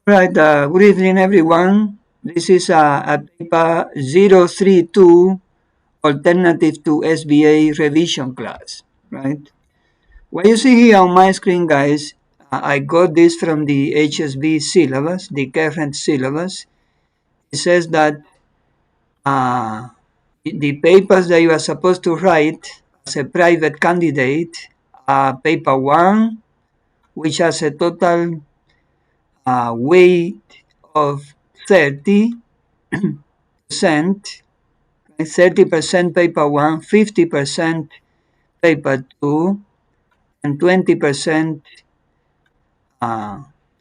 Right, good evening, everyone. This is a paper 032, Alternative to SBA Revision class, right? What you see here on my screen, guys, I got this from the HSB syllabus, the current syllabus. It says that uh, the papers that you are supposed to write as a private candidate are paper 1, which has a total weight of 30%, 30% paper 1, 50% paper 2, and 20%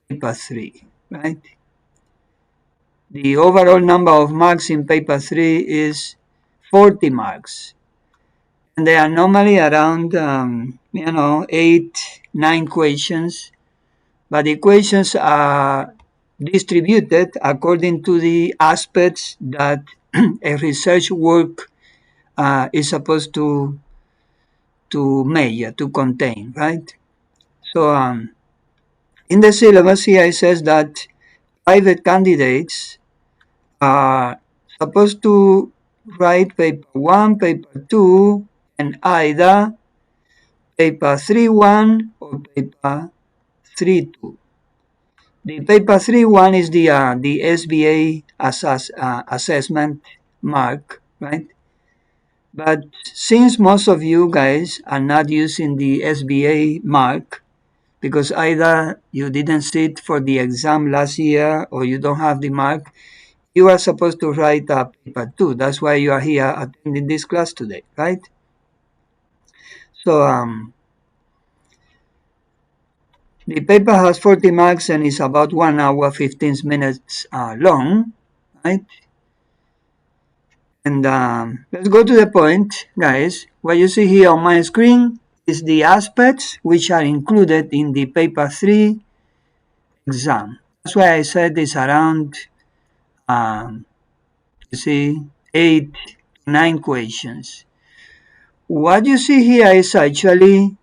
paper 3, right? The overall number of marks in paper 3 is 40 marks. And they are normally around, 8, 9 questions. But the questions are distributed according to the aspects that a research work is supposed to measure, to contain, right? So in the syllabus here it says that private candidates are supposed to write paper 1, paper 2, and either paper 3-1 or paper 3-2. The paper 3-1 is the SBA assessment mark, right? But since most of you guys are not using the SBA mark, because either you didn't sit for the exam last year or you don't have the mark, you are supposed to write a paper 2. That's why you are here attending this class today, right? So the paper has 40 marks and is about 1 hour 15 minutes long, right? And let's go to the point, guys. What you see here on my screen is the aspects which are included in the paper 3 exam. That's why I said it's around, um, you see, 8 to 9 questions. What you see here is actually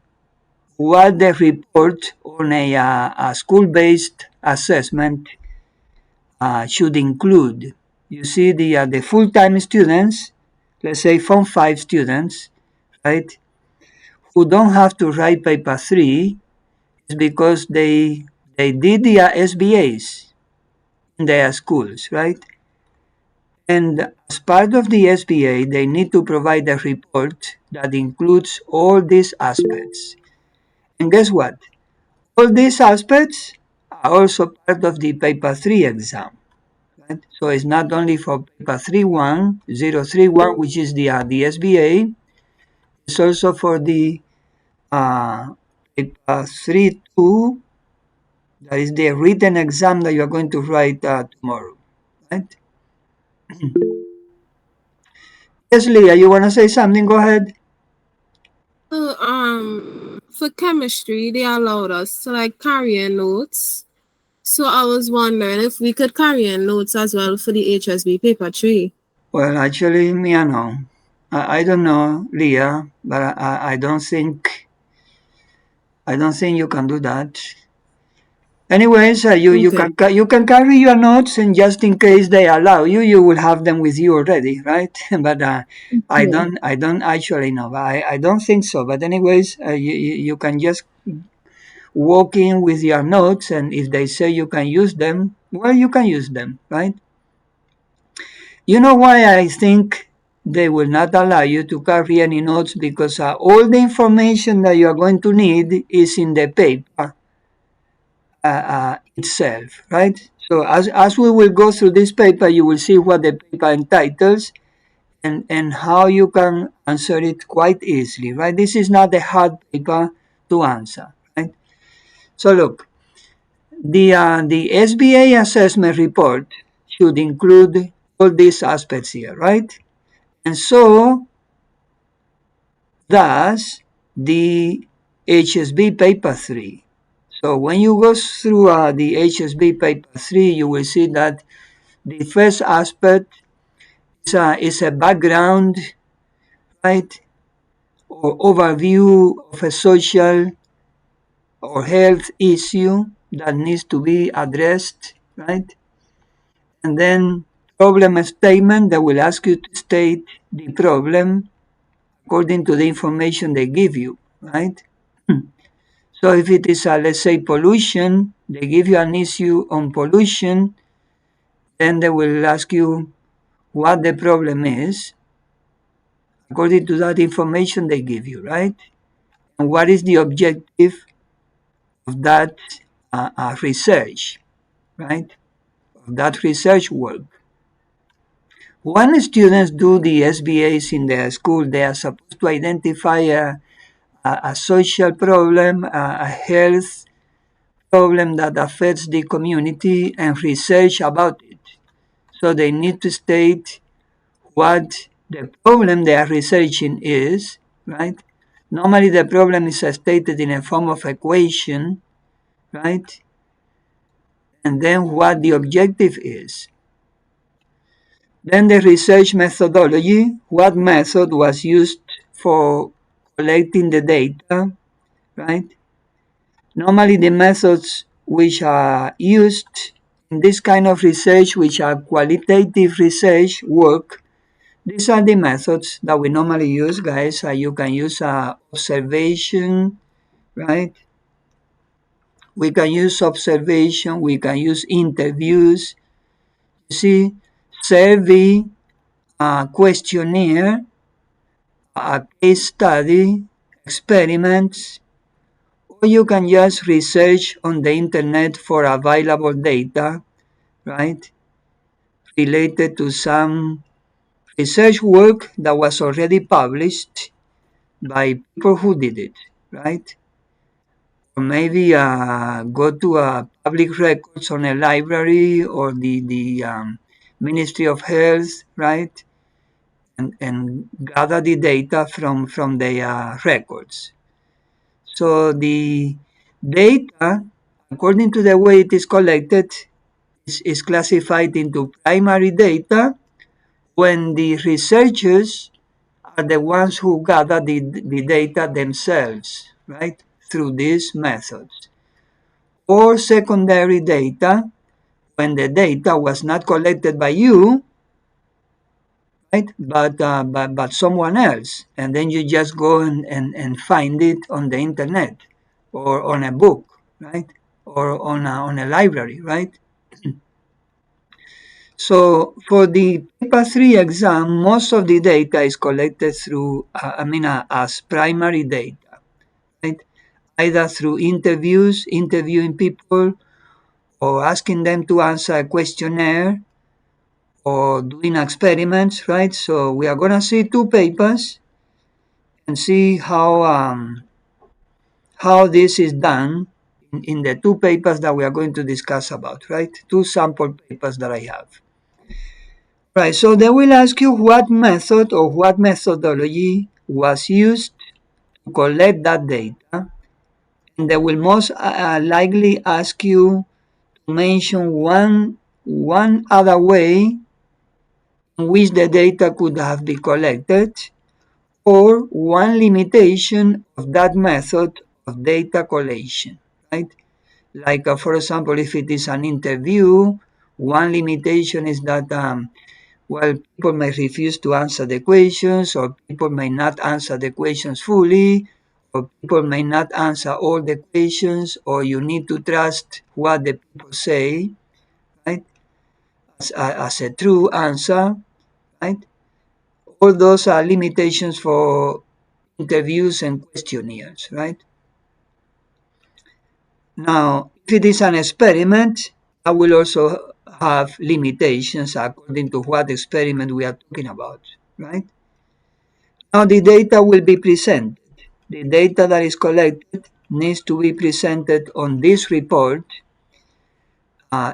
what the report on a school-based assessment should include. You see the full-time students, let's say Form 5 students, right, who don't have to write paper 3 is because they did their SBAs in their schools, right? And as part of the SBA, they need to provide a report that includes all these aspects. And guess what? All these aspects are also part of the paper 3 exam. Right? So it's not only for paper 3-1, 031, which is the SBA, it's also for the paper 3-2, that is the written exam that you are going to write tomorrow. Right? Yes, Leah, you want to say something? Go ahead. For chemistry, they allowed us to like carry in notes. So I was wondering if we could carry in notes as well for the HSB paper 3. Well, actually, me, I know. I don't know, Leah, but I don't think you can do that. Anyways, Okay. you can carry your notes, and just in case they allow you, you will have them with you already, right? But Yeah. I don't actually know. I don't think so. But anyways, you can just walk in with your notes, and if they say you can use them, well, you can use them, right? You know why I think they will not allow you to carry any notes, because all the information that you are going to need is in the paper itself, right? So as we will go through this paper, you will see what the paper entitles and how you can answer it quite easily, right? This is not a hard paper to answer, right? So look, the SBA assessment report should include all these aspects here, right? And so thus the HSB paper 3. So when you go through the HSB paper 3, you will see that the first aspect is a background, right, or overview of a social or health issue that needs to be addressed. right? And then problem statement, they will ask you to state the problem according to the information they give you, right? So if it is, let's say, pollution, they give you an issue on pollution, then they will ask you what the problem is according to that information they give you, right? And what is the objective of that research, right? Of that research work. When students do the SBAs in their school, they are supposed to identify a social problem, a health problem that affects the community and research about it. So they need to state what the problem they are researching is, right? Normally the problem is stated in a form of equation, right? And then what the objective is. Then the research methodology, what method was used for collecting the data, right? Normally the methods which are used in this kind of research, which are qualitative research work, these are the methods that we normally use, guys. You can use observation, right? We can use observation, we can use interviews, you see, survey, questionnaire, a case study, experiments, or you can just research on the internet for available data, right, related to some research work that was already published by people who did it, right? Or maybe go to a public records on a library or the Ministry of Health, right? And gather the data from the records. So the data, according to the way it is collected, is classified into primary data when the researchers are the ones who gather the data themselves, right, through these methods. Or secondary data when the data was not collected by you, right, but someone else. And then you just go and find it on the internet or on a book, right, or on a library, right? So for the paper 3 exam, most of the data is collected through, as primary data, right? Either through interviews, interviewing people, or asking them to answer a questionnaire, or doing experiments, right? So we are going to see two papers and see how this is done in the two papers that we are going to discuss about, right? Two sample papers that I have. Right, so they will ask you what method or what methodology was used to collect that data, and they will most likely ask you to mention one other way in which the data could have been collected, or one limitation of that method of data collation, right? Like, for example, if it is an interview, one limitation is that well, people may refuse to answer the questions, or people may not answer the questions fully, or people may not answer all the questions, or you need to trust what the people say, right, as a true answer, right? All those are limitations for interviews and questionnaires, right? Now, if it is an experiment, I will also have limitations according to what experiment we are talking about, right? Now the data will be presented. The data that is collected needs to be presented on this report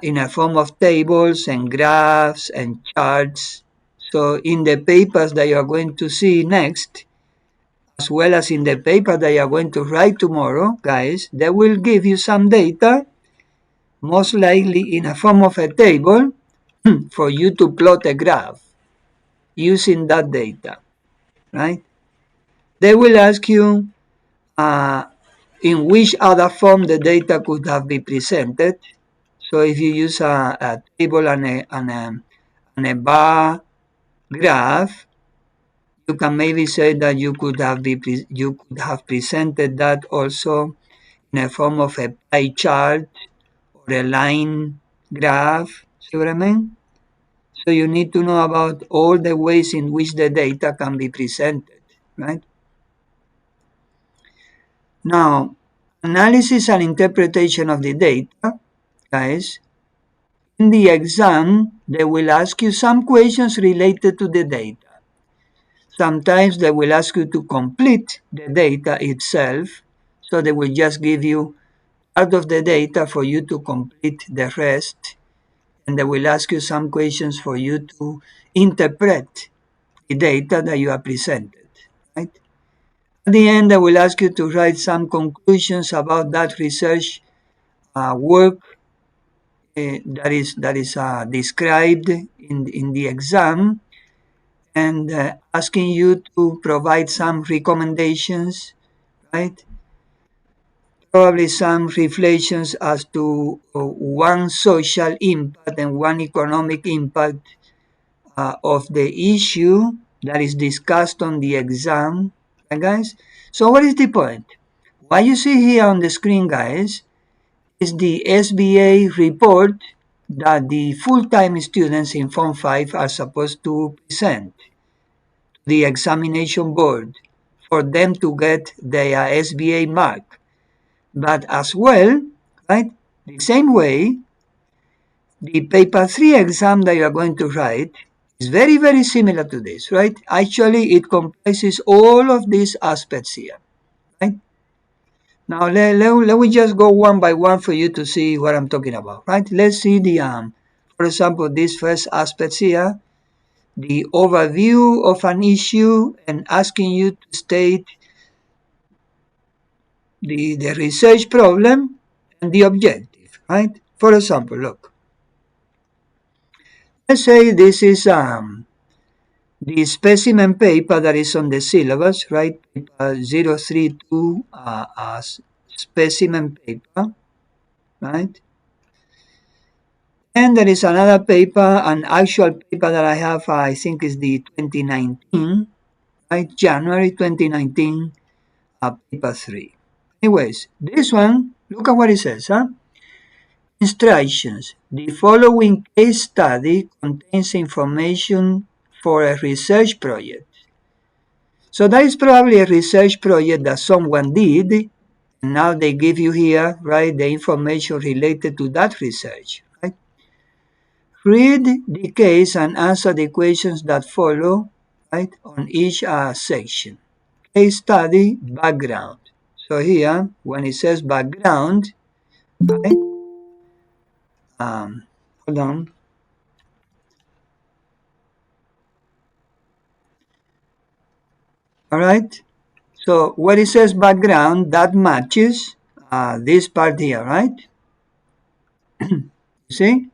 in a form of tables and graphs and charts. So in the papers that you are going to see next, as well as in the paper that you are going to write tomorrow, guys, they will give you some data, most likely in a form of a table, for you to plot a graph using that data, right? They will ask you in which other form the data could have been presented. So if you use a table and a bar graph, you can maybe say that you could have presented that also in a form of a pie chart or a line graph. See what I mean? So you need to know about all the ways in which the data can be presented, right? Now, analysis and interpretation of the data, guys. In the exam, they will ask you some questions related to the data. Sometimes they will ask you to complete the data itself. So they will just give you part of the data for you to complete the rest. And they will ask you some questions for you to interpret the data that you are presented. Right? At the end, they will ask you to write some conclusions about that research work that is described in the exam, and asking you to provide some recommendations, right? Probably some reflections as to one social impact and one economic impact of the issue that is discussed on the exam, right, guys? So what is the point? What you see here on the screen, guys, is the SBA report that the full-time students in Form 5 are supposed to present to the examination board for them to get their SBA mark. But as well, right, the same way, the paper 3 exam that you are going to write is very, very similar to this, right? Actually, it comprises all of these aspects here, right? Now, let me just go one by one for you to see what I'm talking about, right? Let's see for example, these first aspects here, the overview of an issue and asking you to state the research problem and the objective, right? For example, look, let's say this is the specimen paper that is on the syllabus, right? Paper 032 specimen paper, right? And there is another paper, an actual paper that I have, I think is the 2019, right? January 2019, paper 3. Anyways, this one, look at what it says, huh? Instructions. The following case study contains information for a research project. So that is probably a research project that someone did, and now they give you here, right, the information related to that research, right? Read the case and answer the questions that follow, right, on each section. Case study background. So here, when it says background, right, hold on. All right. So when it says background, that matches this part here, right? See?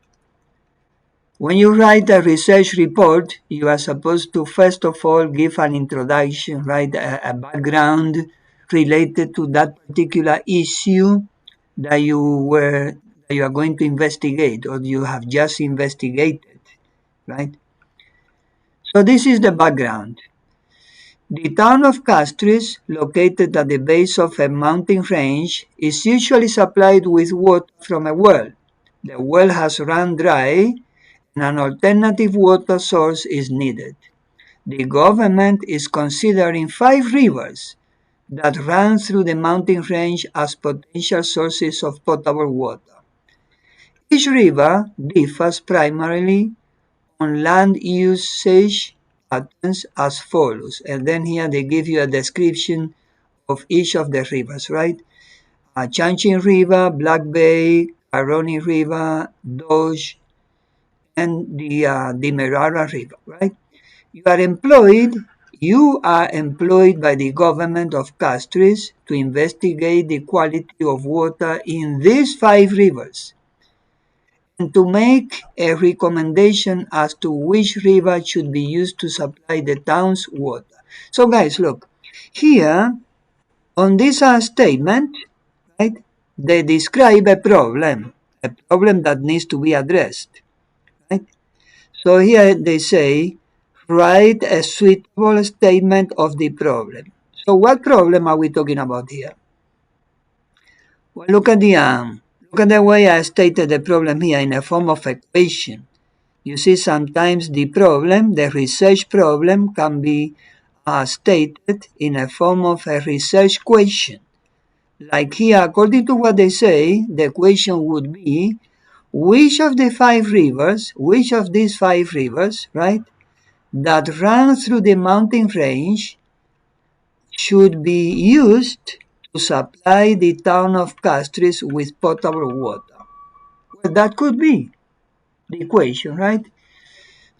When you write a research report, you are supposed to first of all give an introduction, right? A background related to that particular issue that you are going to investigate or you have just investigated, right? So this is the background. The town of Castries, located at the base of a mountain range, is usually supplied with water from a well. The well has run dry and an alternative water source is needed. The government is considering 5 rivers that run through the mountain range as potential sources of potable water. Each river differs primarily on land usage patterns as follows. And then here they give you a description of each of the rivers, right? Chanchin River, Black Bay, Caroni River, Doge, and the Merara River, right? You are employed. You are employed by the government of Castries to investigate the quality of water in these 5 rivers and to make a recommendation as to which river should be used to supply the town's water. So, guys, look here on this statement, right? They describe a problem a problem that needs to be addressed. Right? So here they say, write a suitable statement of the problem. So what problem are we talking about here? Well, look at the way I stated the problem here in a form of equation. You see, sometimes the problem, the research problem, can be stated in a form of a research question. Like here, according to what they say, the question would be, which of the five rivers, which of these five rivers, right, that run through the mountain range should be used to supply the town of Castries with potable water? Well, that could be the equation, right?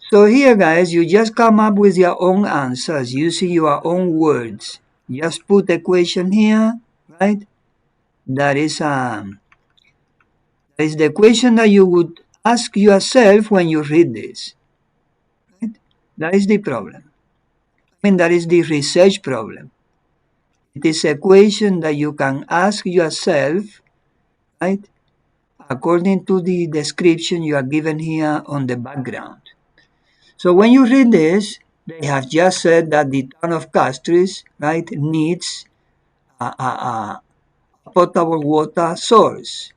So here, guys, you just come up with your own answers using your own words. Just put the equation here, right? That is the question that you would ask yourself when you read this. Right? That is the problem. I mean, that is the research problem. It is a question that you can ask yourself, right? According to the description you are given here on the background. So when you read this, they have just said that the town of Castries, right, needs a potable water source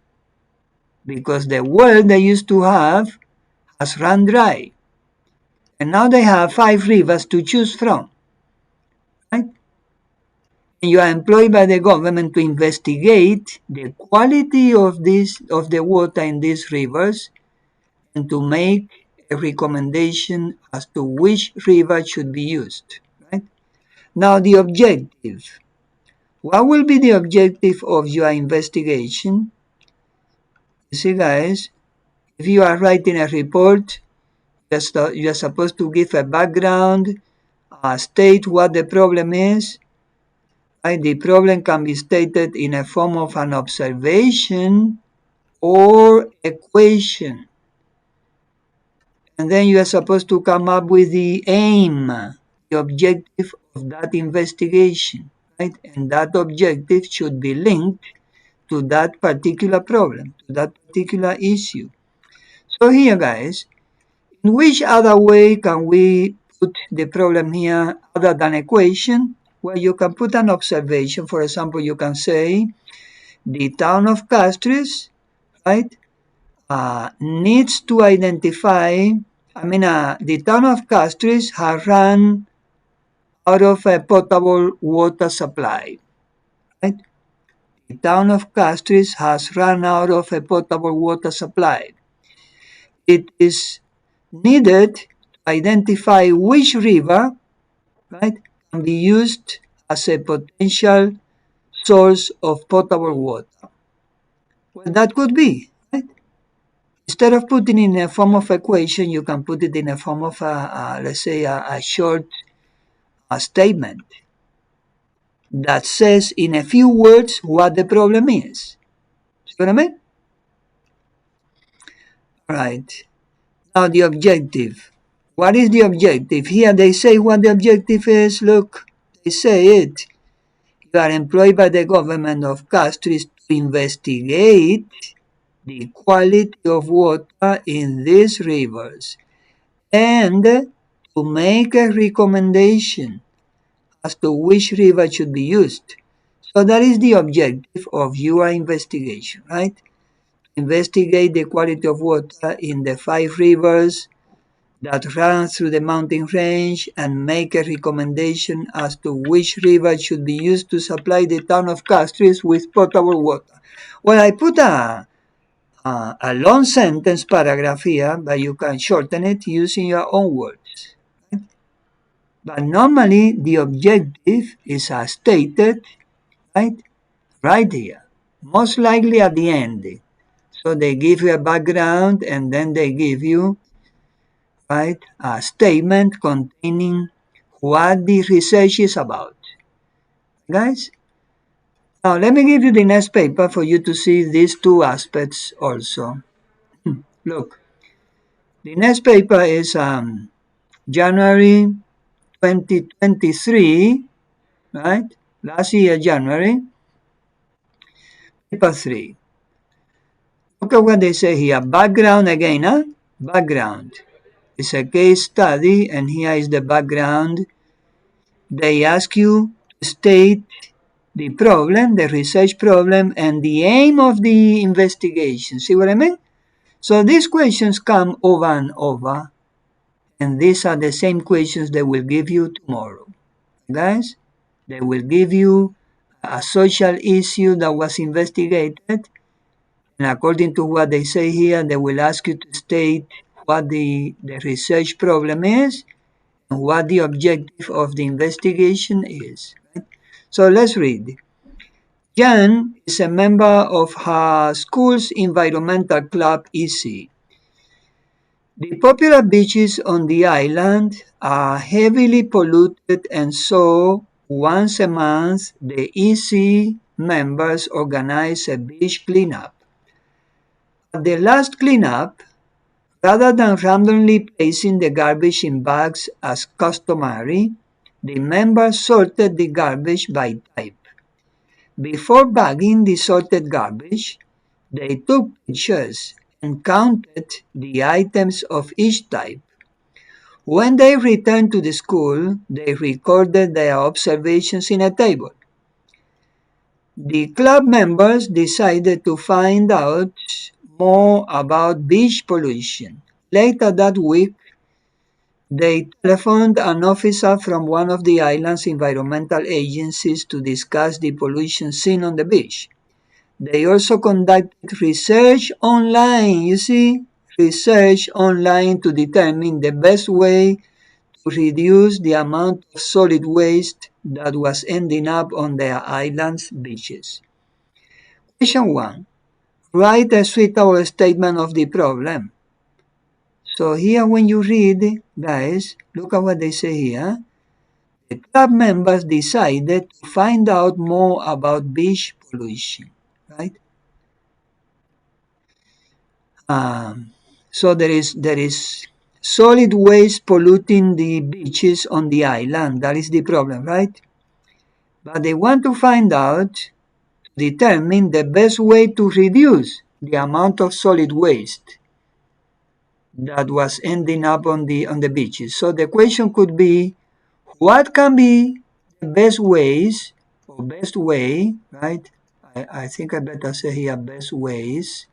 because the well they used to have has run dry. And now they have five rivers to choose from, right? And you are employed by the government to investigate the quality of the water in these rivers and to make a recommendation as to which river should be used. Right? Now the objective. What will be the objective of your investigation? You see, guys, if you are writing a report, you are supposed to give a background, state what the problem is. Right? The problem can be stated in a form of an observation or equation. And then you are supposed to come up with the aim, the objective of that investigation. Right? And that objective should be linked to that particular problem, to that particular issue. So here, guys, in which other way can we put the problem here other than equation? Well, you can put an observation. For example, you can say the town of Castries, right, needs to identify, the town of Castries has run out of a potable water supply, right? The town of Castries has run out of a potable water supply. It is needed to identify which river, right, can be used as a potential source of potable water. Well, that could be, right? Instead of putting it in a form of equation, you can put it in a form of let's say, a short statement that says in a few words what the problem is. See what I mean? Right. Now the objective. What is the objective? Here they say what the objective is. Look, they say it. You are employed by the government of Castries to investigate the quality of water in these rivers and to make a recommendation as to which river should be used. So that is the objective of your investigation, right? Investigate the quality of water in the five rivers that run through the mountain range and make a recommendation as to which river should be used to supply the town of Castries with potable water. Well, I put a long sentence paragraph here, but you can shorten it using your own words. But normally the objective is stated right, right here, most likely at the end. So they give you a background and then they give you right a statement containing what the research is about. Guys, now let me give you the next paper for you to see these two aspects also. Look, the next paper is January 2023, right? Last year, January, paper 3. Look at what they say here. Background again, huh? Background. It's a case study, and here is the background. They ask you to state the problem, the research problem, and the aim of the investigation. See what I mean? So these questions come over and over, and these are the same questions they will give you tomorrow. Guys, they will give you a social issue that was investigated, and according to what they say here, they will ask you to state what the research problem is and what the objective of the investigation is. Right? So let's read. Jan is a member of her school's environmental club, EC. The popular beaches on the island are heavily polluted, and so once a month the EC members organize a beach cleanup. At the last cleanup, rather than randomly placing the garbage in bags as customary, the members sorted the garbage by type. Before bagging the sorted garbage, they took pictures and counted the items of each type. When they returned to the school, they recorded their observations in a table. The club members decided to find out more about beach pollution. Later that week, they telephoned an officer from one of the island's environmental agencies to discuss the pollution seen on the beach. They also conducted research online, you see, research online to determine the best way to reduce the amount of solid waste that was ending up on their island's beaches. Question 1. Write a suitable statement of the problem. So here when you read, guys, look at what they say here. The club members decided to find out more about beach pollution, right? So there is solid waste polluting the beaches on the island. That is the problem, right? But they want to find out, determine the best way to reduce the amount of solid waste that was ending up on the beaches. So the question could be, what can be the best ways or best way, right? I think I better say here best ways.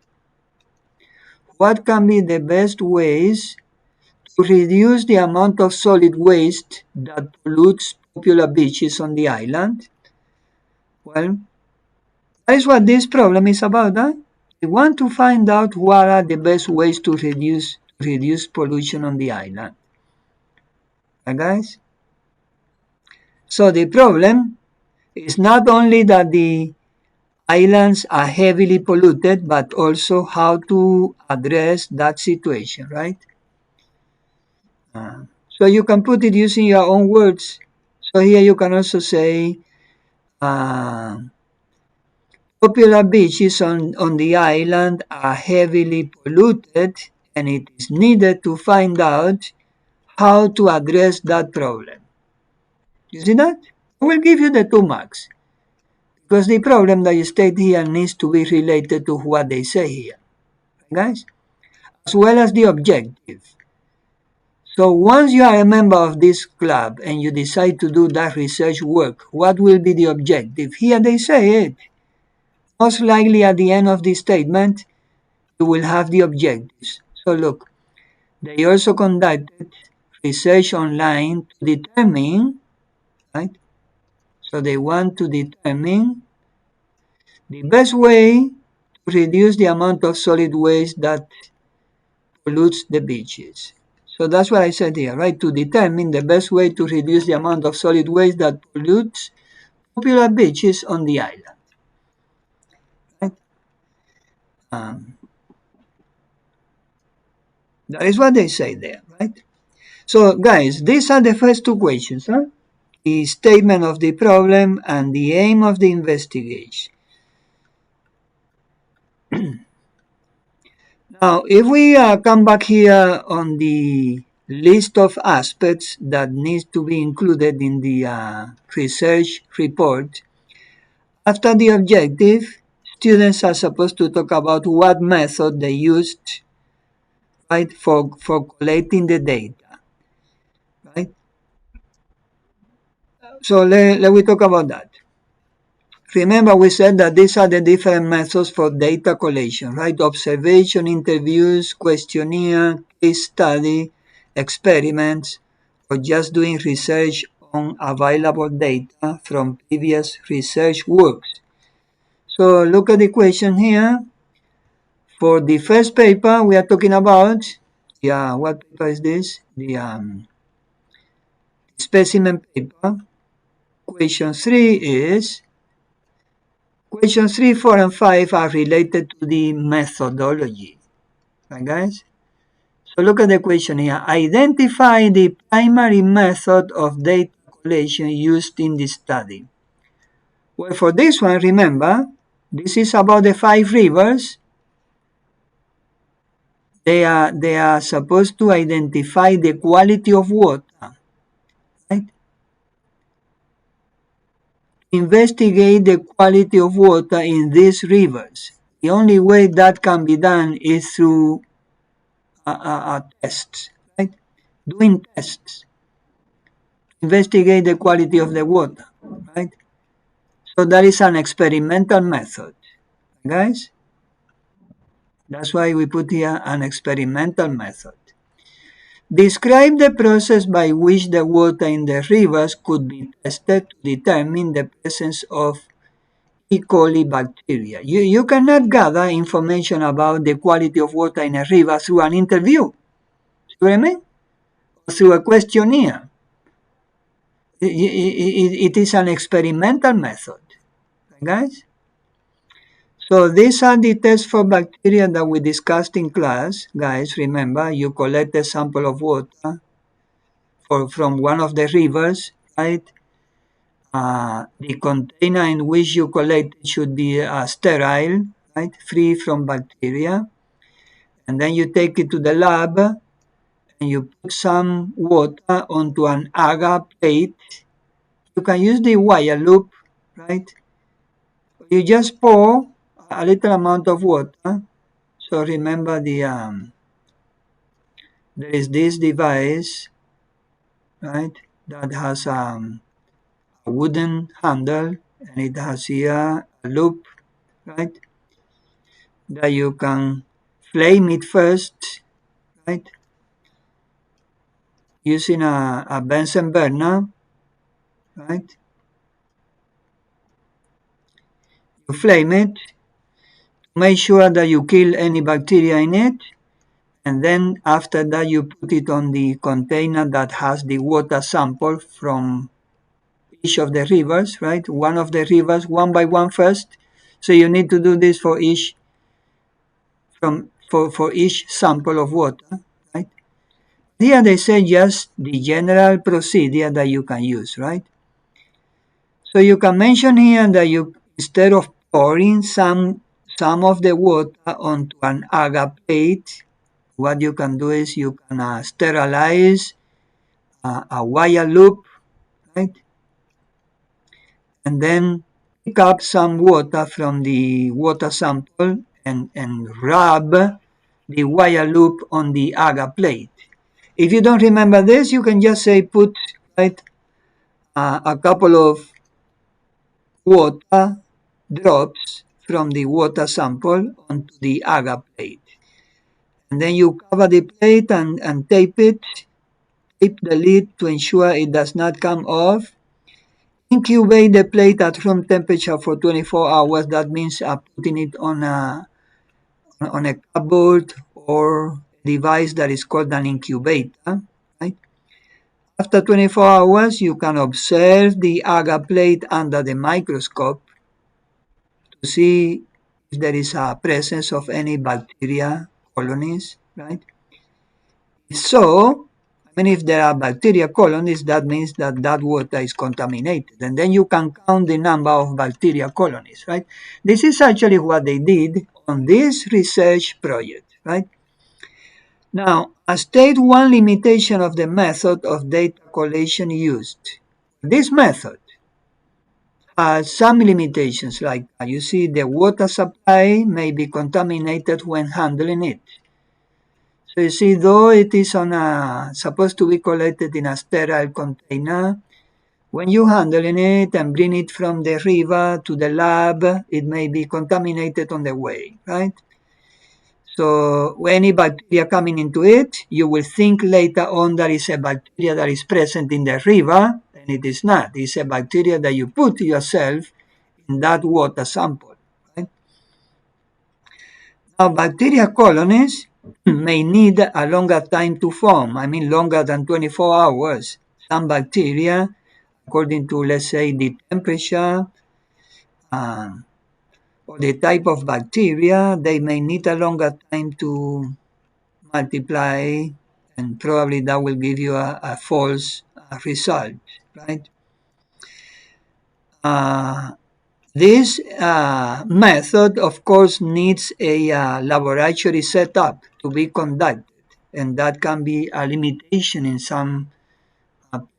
What can be the best ways to reduce the amount of solid waste that pollutes popular beaches on the island? Well, that is what this problem is about. Huh? We want to find out what are the best ways to reduce pollution on the island. Guys? So the problem is not only that the islands are heavily polluted, but also how to address that situation, right? So you can put it using your own words. So here you can also say, popular beaches on the island are heavily polluted, and it is needed to find out how to address that problem. You see that? I will give you the 2 marks, because the problem that you state here needs to be related to what they say here, guys, as well as the objective. So once you are a member of this club and you decide to do that research work, what will be the objective? Here they say it. Most likely at the end of the statement, you will have the objectives. So look, they also conducted research online to determine, right? So they want to determine the best way to reduce the amount of solid waste that pollutes the beaches. So that's what I said here, right? To determine the best way to reduce the amount of solid waste that pollutes popular beaches on the island. Right? That is what they say there, right? So guys, these are the first 2 questions, huh? The statement of the problem and the aim of the investigation. Now, if we come back here on the list of aspects that needs to be included in the research report, after the objective, students are supposed to talk about what method they used, right, for collecting the data, right? So let we talk about that. Remember, we said that these are the different methods for data collection, right? Observation, interviews, questionnaire, case study, experiments, or just doing research on available data from previous research works. So look at the question here. For the first paper, we are talking about, yeah, what paper is this? The specimen paper. Question 3 is, questions 3, 4, and 5 are related to the methodology. Right, guys? So look at the question here. Identify the primary method of data collection used in the study. Well, for this one, remember, this is about the 5 rivers. They are supposed to identify the quality of water, right? Investigate the quality of water in these rivers. The only way that can be done is through tests, right? Doing tests. Investigate the quality of the water, right? So that is an experimental method, guys. That's why we put here an experimental method. Describe the process by which the water in the rivers could be tested to determine the presence of E. coli bacteria. You cannot gather information about the quality of water in a river through an interview. See what I mean? Through a questionnaire. It is an experimental method, guys. So these are the tests for bacteria that we discussed in class. Guys, remember, you collect a sample of water from one of the rivers, right? The container in which you collect it should be sterile, right? Free from bacteria. And then you take it to the lab and you put some water onto an agar plate. You can use the wire loop, right? You just pour a little amount of water. So remember there is this device, right, that has a wooden handle and it has here a loop, right, that you can flame it first, right, using a Bunsen burner, right. You flame it, make sure that you kill any bacteria in it, and then after that you put it on the container that has the water sample from each of the rivers, right? One of the rivers, one by one first. So you need to do this for each for each sample of water, right? Here they say just the general procedure that you can use, right? So you can mention here that you, instead of pouring some of the water onto an agar plate, what you can do is you can sterilize a wire loop, right? And then pick up some water from the water sample and rub the wire loop on the agar plate. If you don't remember this, you can just say put, right, a couple of water drops from the water sample onto the agar plate. And then you cover the plate and tape it, tape the lid to ensure it does not come off. Incubate the plate at room temperature for 24 hours. That means putting it on a cupboard or device that is called an incubator, right? After 24 hours, you can observe the agar plate under the microscope to see if there is a presence of any bacteria colonies, right? So, I mean, if there are bacteria colonies, that means that that water is contaminated. And then you can count the number of bacteria colonies, right? This is actually what they did on this research project, right? Now, state one limitation of the method of data collection used. This method some limitations, like you see the water supply may be contaminated when handling it. So you see, though it is supposed to be collected in a sterile container, when you handling it and bring it from the river to the lab, it may be contaminated on the way, right? So any bacteria coming into it, you will think later on that is a bacteria that is present in the river, and it is not. It's a bacteria that you put yourself in that water sample. Right? Now, bacteria colonies may need a longer time to form, I mean longer than 24 hours. Some bacteria, according to, let's say, the temperature um, or the type of bacteria, they may need a longer time to multiply, and probably that will give you a false result, right? Uh, this method, of course, needs a laboratory setup to be conducted, and that can be a limitation in some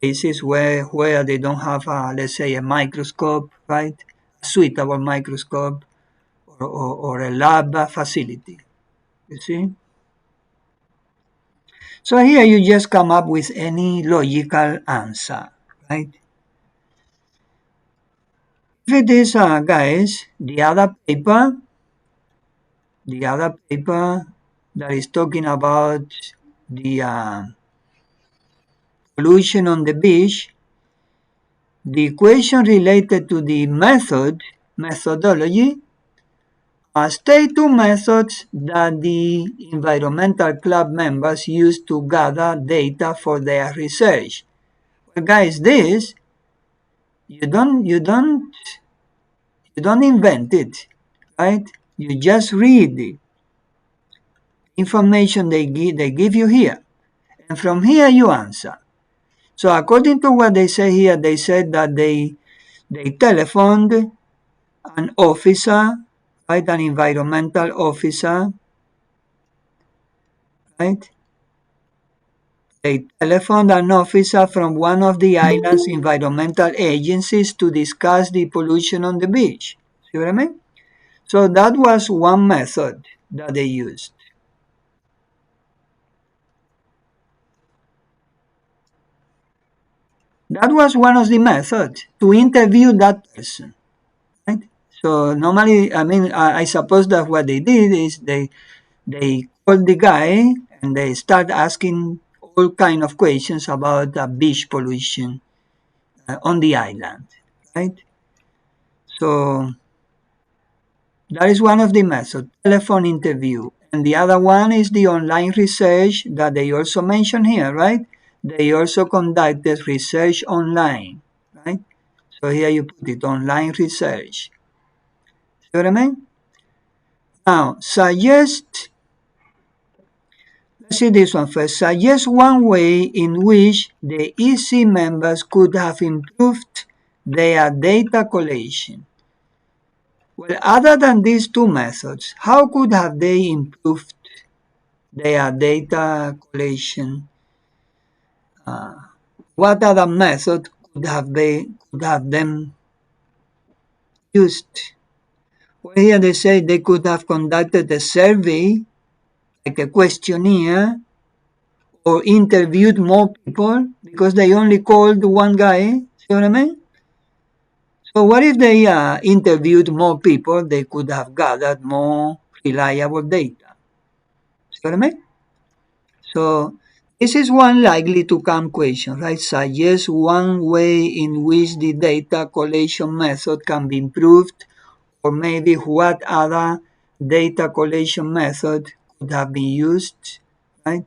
places where they don't have, let's say, a microscope, right? A suitable microscope or a lab facility, you see? So here you just come up with any logical answer, right? If it is, guys, the other paper that is talking about the pollution on the beach, the equation related to the methodology, state two methods that the environmental club members use to gather data for their research. Well, guys, this you don't you don't you don't invent it, right? You just read the information they give you here, and from here you answer. So according to what they say here, they said that they telephoned an officer, right, an environmental officer, right? They telephoned an officer from one of the island's environmental agencies to discuss the pollution on the beach. See what I mean? So that was one method that they used. That was one of the methods to interview that person, right? So normally, I mean, I suppose that what they did is they called the guy and they start asking all kind of questions about beach pollution on the island, right? So that is one of the methods, telephone interview. And the other one is the online research that they also mention here, right? They also conducted research online, right? So here you put it, online research. See what I mean? Now, let's see this one first. Suggest one way in which the EC members could have improved their data collation. Well, other than these two methods, how could have they improved their data collation? What other method could have them used? Well, here they say they could have conducted a survey, like a questionnaire, or interviewed more people because they only called one guy. See what I mean? So what if they interviewed more people? They could have gathered more reliable data. See what I mean? So this is one likely to come question, right? Suggest one way in which the data collation method can be improved, or maybe what other data collation method could have been used, right?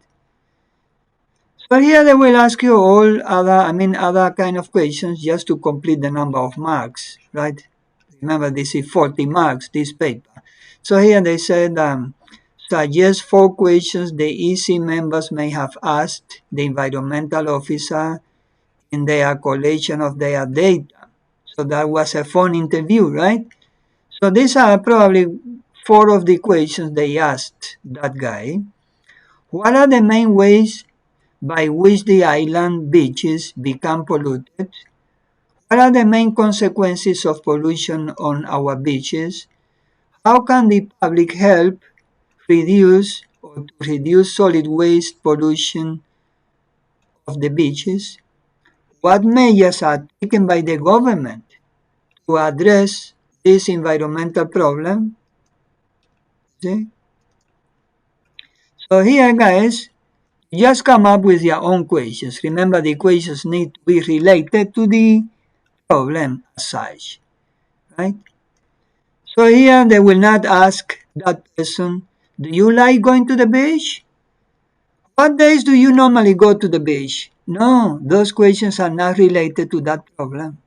So here they will ask you all other kind of questions just to complete the number of marks, right? Remember, this is 40 marks, this paper. So here they said, suggest four questions the EC members may have asked the environmental officer in their collation of their data. So that was a phone interview, right? So these are probably four of the questions they asked that guy. What are the main ways by which the island beaches become polluted? What are the main consequences of pollution on our beaches? How can the public help reduce solid waste pollution of the beaches? What measures are taken by the government to address this environmental problem? See? So here, guys, just come up with your own questions. Remember, the questions need to be related to the problem as such, right? So here they will not ask that person, do you like going to the beach? What days do you normally go to the beach? No, those questions are not related to that problem.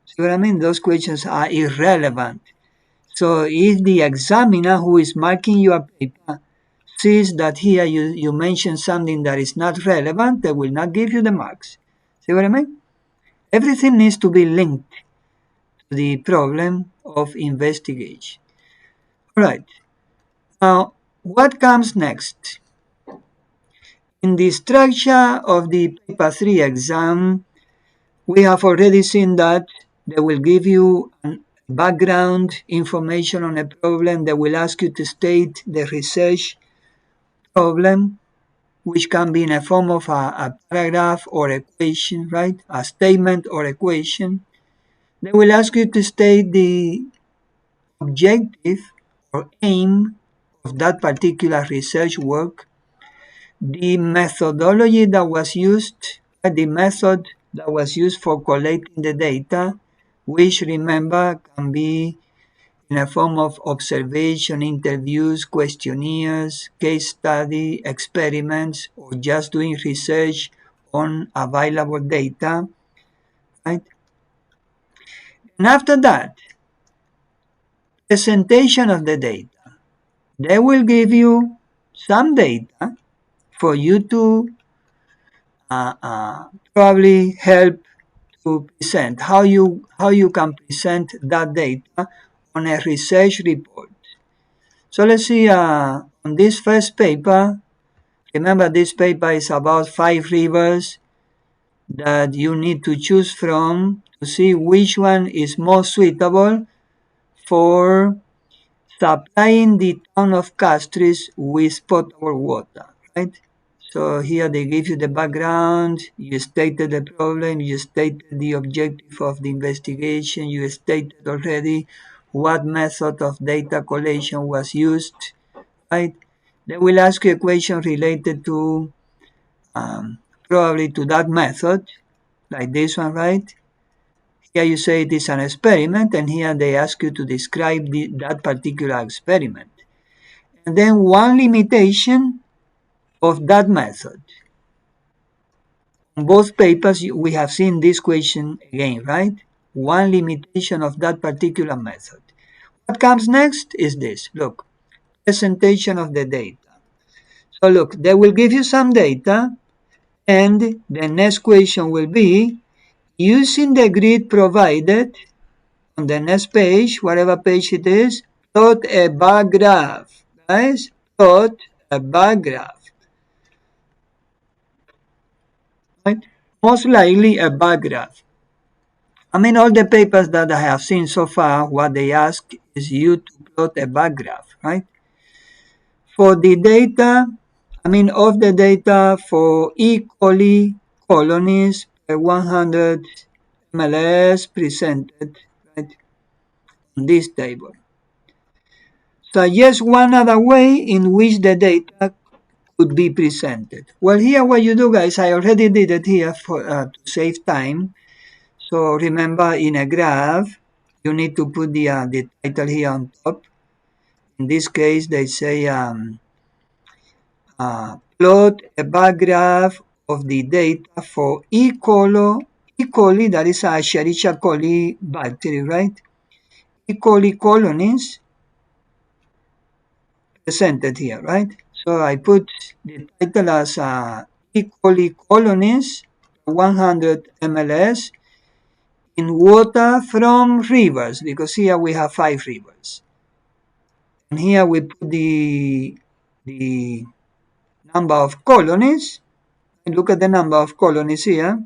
See what I mean? Those questions are irrelevant. So if the examiner who is marking your paper sees that here you mention something that is not relevant, they will not give you the marks. See what I mean? Everything needs to be linked to the problem of investigation. All right. Now, what comes next? In the structure of the paper 3 exam, we have already seen that they will give you background information on a problem. They will ask you to state the research problem, which can be in a form of a paragraph or equation, right? A statement or equation. They will ask you to state the objective or aim of that particular research work, the methodology that was used, the method that was used for collecting the data, which remember can be in a form of observation, interviews, questionnaires, case study, experiments, or just doing research on available data, right? And after that, presentation of the data. They will give you some data for you to probably help to present how you can present that data on a research report. So let's see on this first paper. Remember, this paper is about 5 rivers that you need to choose from to see which one is most suitable for supplying the town of Castries with potable water, right? So here they give you the background, you stated the problem, you stated the objective of the investigation, you stated already what method of data collection was used, right? They will ask you a question related to um, probably to that method, like this one, right? Here you say it is an experiment, and here they ask you to describe that particular experiment. And then one limitation of that method. On both papers, we have seen this question again, right? One limitation of that particular method. What comes next is this. Look, presentation of the data. So look, they will give you some data, and the next question will be, using the grid provided on the next page, whatever page it is, plot a bar graph. Guys, plot a bar graph. Right? Most likely a bar graph. I mean, all the papers that I have seen so far, what they ask is you to plot a bar graph, right? For the data, of the data for E. coli colonies per 100 mls presented, right, on this table. Suggest one other way in which the data could be presented. Well, here what you do, guys, I already did it here for to save time. So remember, in a graph, you need to put the title here on top. In this case, they say plot a bar graph of the data for E. coli, that is a Escherichia coli bacteria, right? E. coli colonies presented here, right? So I put the title as E. coli colonies, 100 mls in water from rivers, because here we have 5 rivers. And here we put the number of colonies. And look at the number of colonies here.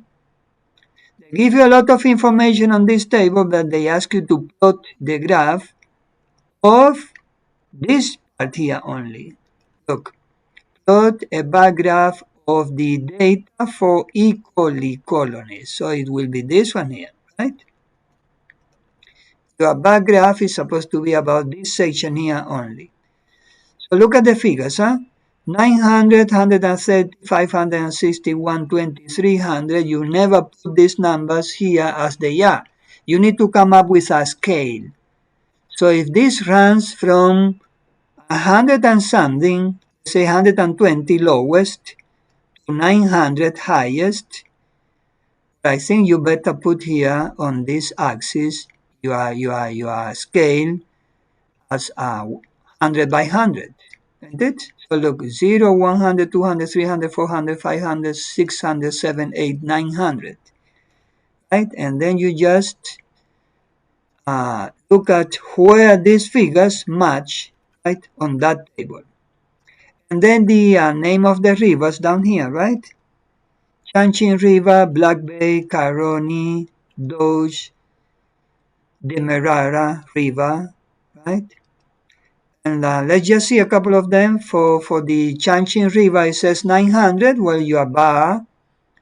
They give you a lot of information on this table, but they ask you to plot the graph of this part here only. Look, plot a bar graph of the data for E. coli colonies. So it will be this one here, right? Your bar graph is supposed to be about this section here only. So look at the figures, huh? 900, 130, 560, 120, 300. You never put these numbers here as they are. You need to come up with a scale. So if this runs from 100 and something, say 120 lowest, to 900 highest, I think you better put here on this axis your scale as 100 by 100. Isn't it? So look, 0, 100, 200, 300, 400, 500, 600, 700, 800, 900. Right? And then you just look at where these figures match, right, on that table. And then the name of the rivers down here, right? Chanchin River, Black Bay, Caroni, Doge, Demerara River, right? And let's just see a couple of them. For the Chanchin River, it says 900. Well, your bar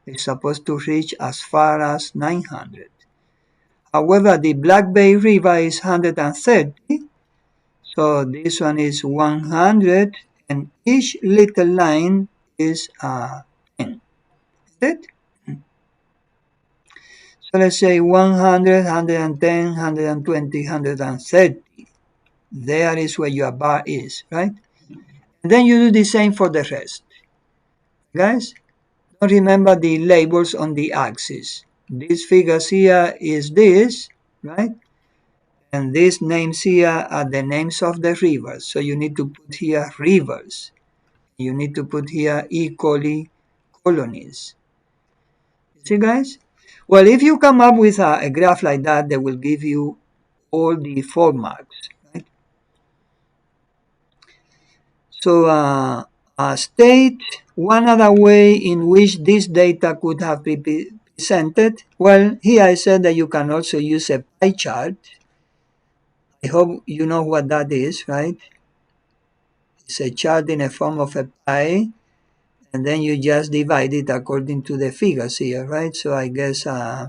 is supposed to reach as far as 900. However, the Black Bay River is 130. So this one is 100. And each little line is 10. Is it? So let's say 100, 110, 120, 130. There is where your bar is, right? And then you do the same for the rest. Guys, don't remember the labels on the axis. These figures here is this, right? And these names here are the names of the rivers. So you need to put here rivers. You need to put here E. coli colonies. See, guys? Well, if you come up with a graph like that, they will give you all the 4 marks. Right? So state one other way in which this data could have been presented. Well, here I said that you can also use a pie chart. I hope you know what that is, right? It's a chart in a form of a pie, and then you just divide it according to the figures here, right? So I guess, this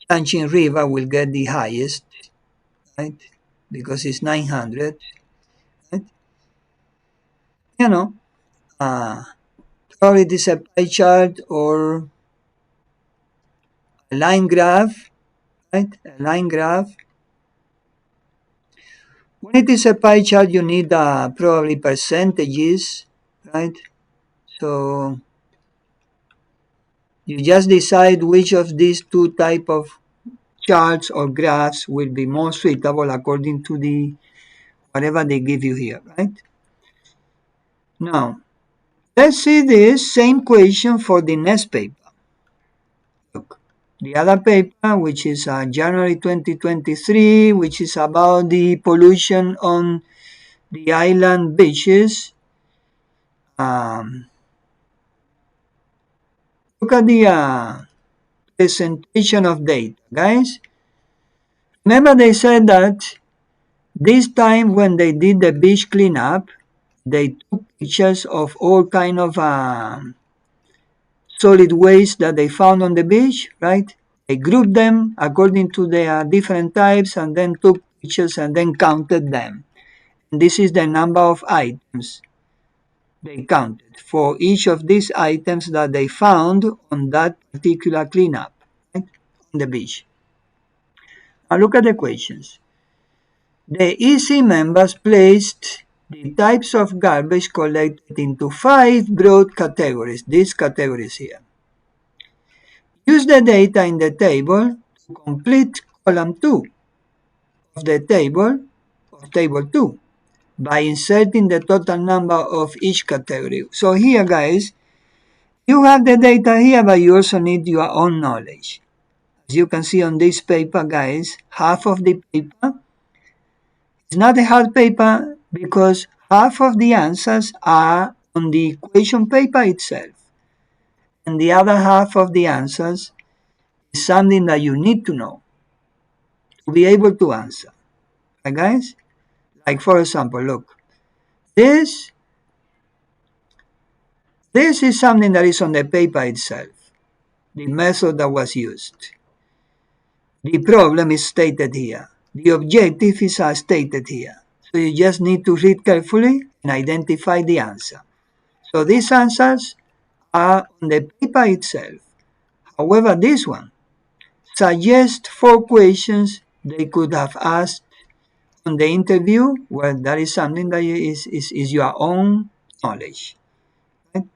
Chanchin River will get the highest, right? Because it's 900, right? You know, uh, probably it is a pie chart or a line graph, right? A line graph. When it is a pie chart, you need probably percentages, right? So you just decide which of these two type of charts or graphs will be more suitable according to the whatever they give you here, right? Now, let's see this same question for the next paper. Look, the other paper, which is January 2023, which is about the pollution on the island beaches. Look at the presentation of data, guys. Remember they said that this time when they did the beach cleanup, they took pictures of all kind of solid waste that they found on the beach, right? They grouped them according to their different types and then took pictures and then counted them. And this is the number of items they counted for each of these items that they found on that particular cleanup, right, on the beach. Now look at the questions. The EC members placed the types of garbage collected into 5 broad categories, these categories here. Use the data in the table to complete column 2 of the table of table 2 by inserting the total number of each category. So here, guys, you have the data here, but you also need your own knowledge. As you can see on this paper, guys, half of the paper is not a hard paper because half of the answers are on the equation paper itself. and the other half of the answers is something that you need to know to be able to answer. Right, guys? Like for example, look, this this is something that is on the paper itself, the method that was used. The problem is stated here. The objective is stated here. So you just need to read carefully and identify the answer. So these answers are on the paper itself. However, this one suggests 4 questions they could have asked on the interview. Well, that is something that is your own knowledge. Right?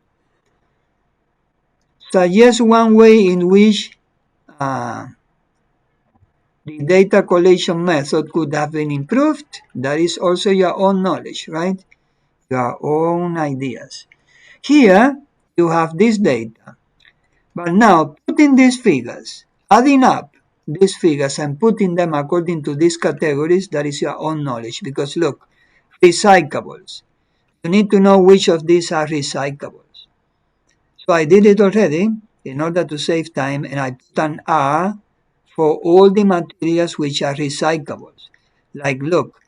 Suggest one way in which uh, the data collection method could have been improved. That is also your own knowledge, right? Your own ideas. Here, you have this data. But now, putting these figures, adding up these figures and putting them according to these categories, that is your own knowledge. Because look, recyclables. You need to know which of these are recyclables. So I did it already in order to save time, and I put an R for all the materials which are recyclables. Like, look,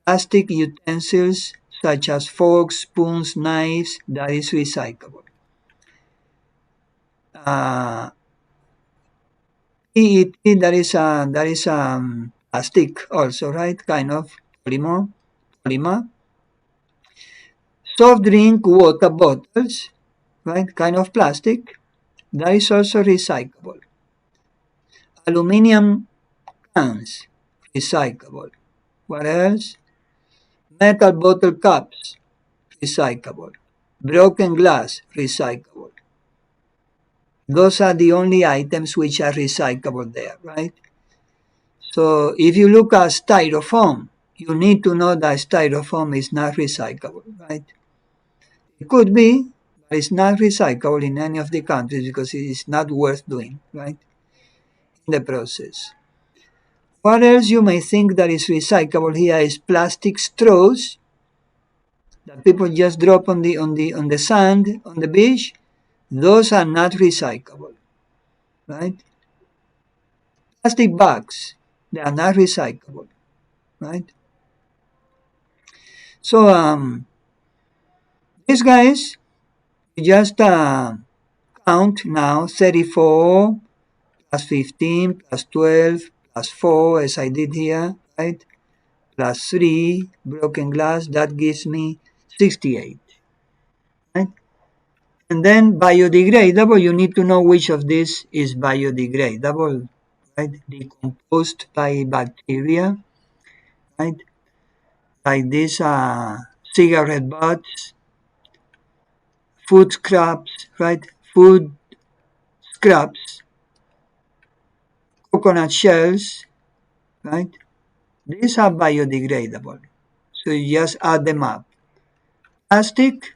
plastic utensils such as forks, spoons, knives, that is recyclable. Uh, PET, that is plastic also, right? Kind of polymer. Soft drink water bottles, right? Kind of plastic. That is also recyclable. Aluminium cans, recyclable. What else? Metal bottle cups, recyclable. Broken glass, recyclable. Those are the only items which are recyclable there, right? So if you look at styrofoam, you need to know that styrofoam is not recyclable, right? It could be, but it's not recyclable in any of the countries because it is not worth doing, right? In the process. What else you may think that is recyclable here is plastic straws that people just drop on the sand on the beach. Those are not recyclable, right? Plastic bags, they are not recyclable, right? So these guys just count now 34 plus 15 plus 12 plus 4 as I did here, right? Plus 3 broken glass, that gives me 68, right? And then biodegradable, you need to know which of these is biodegradable, right? Decomposed by bacteria, right? Like these cigarette butts, food scraps, right? Food scraps, coconut shells, right? These are biodegradable. So you just add them up. Plastic,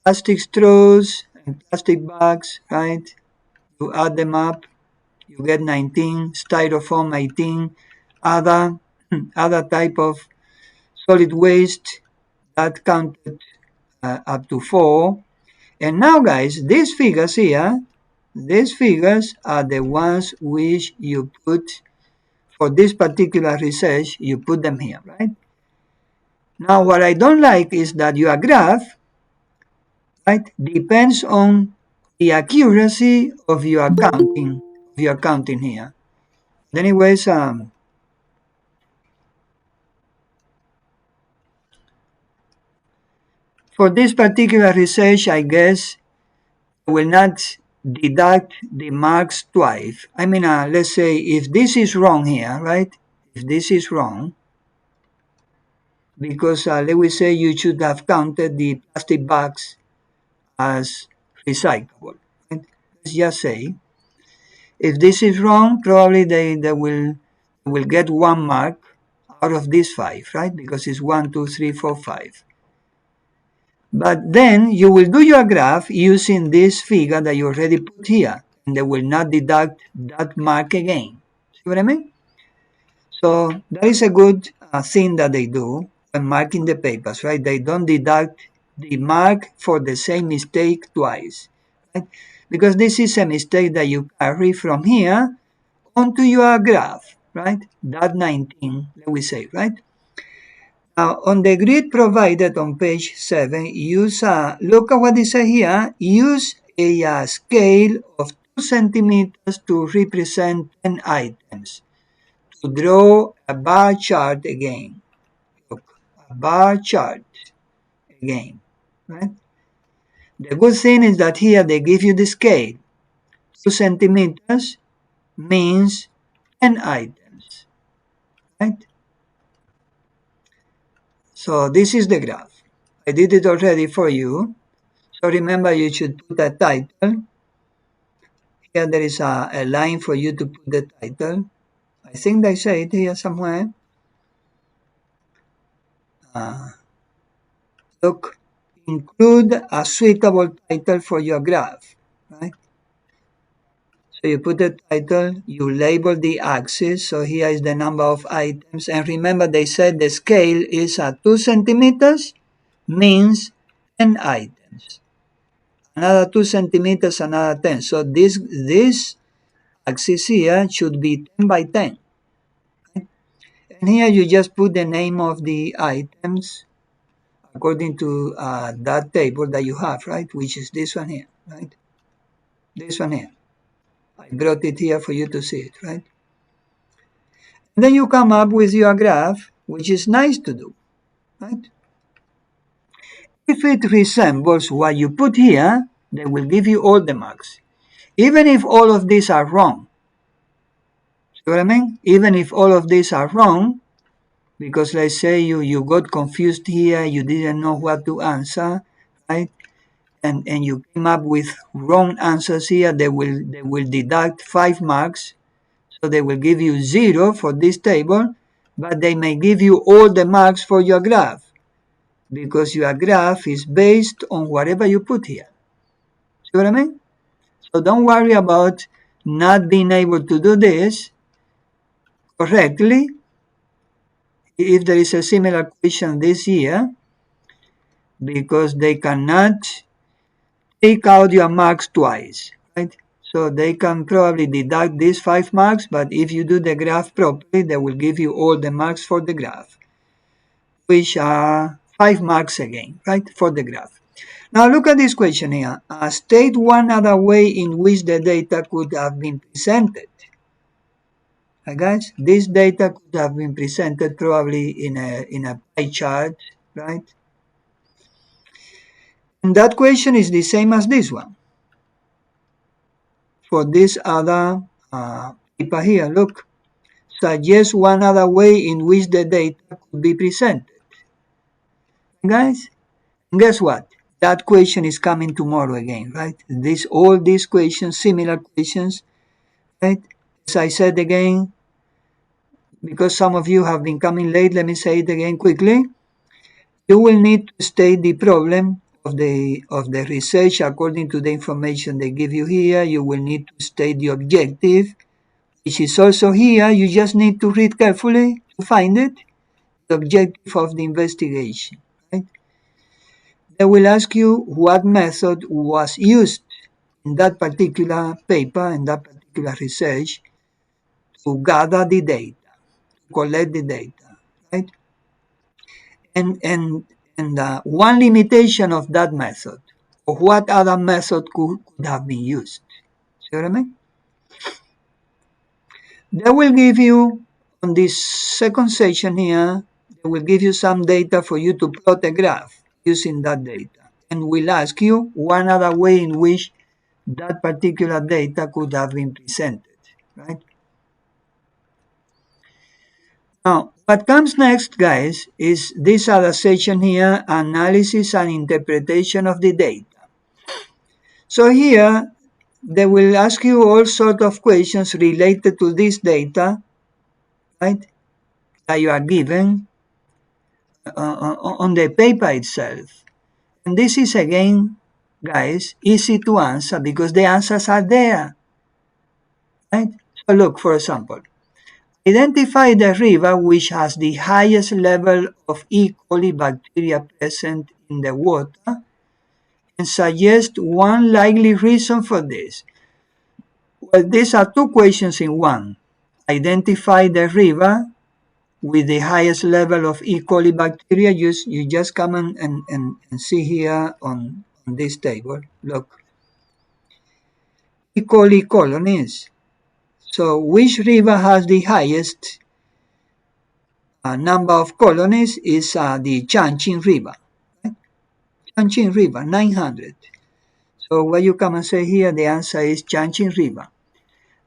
plastic straws, and plastic bags, right? You add them up, you get 19, styrofoam 18, other, other type of solid waste that counted up to 4. And now guys, these figures here, these figures are the ones which you put, for this particular research, you put them here, right? Now what I don't like is that your graph, right, depends on the accuracy of your counting here. Anyways, for this particular research, I guess I will not deduct the marks twice. I mean, let's say if this is wrong here, right? If this is wrong, because let me say you should have counted the plastic bags as recyclable. Right? Let's just say if this is wrong, probably they will get 1 mark out of these 5, right? Because it's 1, 2, 3, 4, 5. But then you will do your graph using this figure that you already put here, and they will not deduct that mark again. See what I mean? So that is a good thing that they do when marking the papers, right? They don't deduct the mark for the same mistake twice. Because this is a mistake that you carry from here onto your graph, right? That 19, let me say, right? Now, on the grid provided on page 7, look at what it says here, use a scale of 2 centimeters to represent 10 items. To draw a bar chart again. Look, a bar chart again, right? The good thing is that here they give you the scale. 2 centimeters means 10 items, right? So this is the graph. I did it already for you. So remember, you should put a title. Here there is a line for you to put the title. I think they say it here somewhere. Uh, Look, include a suitable title for your graph, right? So you put the title, you label the axis. So here is the number of items. And remember, they said the scale is at 2 centimeters, means 10 items. Another 2 centimeters, another 10. So this axis here should be 10 by 10. And here you just put the name of the items according to that table that you have, right? Which is this one here, right? This one here. I brought it here for you to see it, right? And then you come up with your graph, which is nice to do, right? If it resembles what you put here, they will give you all the marks. Even if all of these are wrong. See what I mean? Even if all of these are wrong, because let's say you got confused here, you didn't know what to answer, right? And you came up with wrong answers here, they will deduct 5 marks. So they will give you 0 for this table, but they may give you all the marks for your graph, because your graph is based on whatever you put here. See what I mean? So don't worry about not being able to do this correctly. If there is a similar question this year, because they cannot take out your marks twice, right? So they can probably deduct these 5 marks, but if you do the graph properly, they will give you all the marks for the graph, which are 5 marks again, right, for the graph. Now look at this question here. State one other way in which the data could have been presented. Guys, this data could have been presented probably in a pie chart, right? And that question is the same as this one. For this other paper here, look, suggest one other way in which the data could be presented. Guys, guess what? That question is coming tomorrow again, right? All these questions, similar questions, right? As I said again, because some of you have been coming late, let me say it again quickly. You will need to state the problem of the research according to the information they give you here. You will need to state the objective, which is also here. You just need to read carefully to find it. The objective of the investigation, right? They will ask you what method was used in that particular paper, in that particular research, to gather the data, to collect the data, right? And one limitation of that method, or what other method could have been used. See what I mean? They will give you, on this second section here, they will give you some data for you to plot a graph using that data. And will ask you one other way in which that particular data could have been presented, right? Now, what comes next, guys, is this other section here, analysis and interpretation of the data. So here, they will ask you all sorts of questions related to this data, right, that you are given on the paper itself. And this is, again, guys, easy to answer because the answers are there, right? So look, for example, identify the river which has the highest level of E. coli bacteria present in the water and suggest one likely reason for this. Well, these are two questions in one. Identify the river with the highest level of E. coli bacteria. You just come and see here on this table. Look, E. coli colonies. So which river has the highest number of colonies is the Changqing River. Right? Changqing River, 900. So what you come and say here, the answer is Changqing River.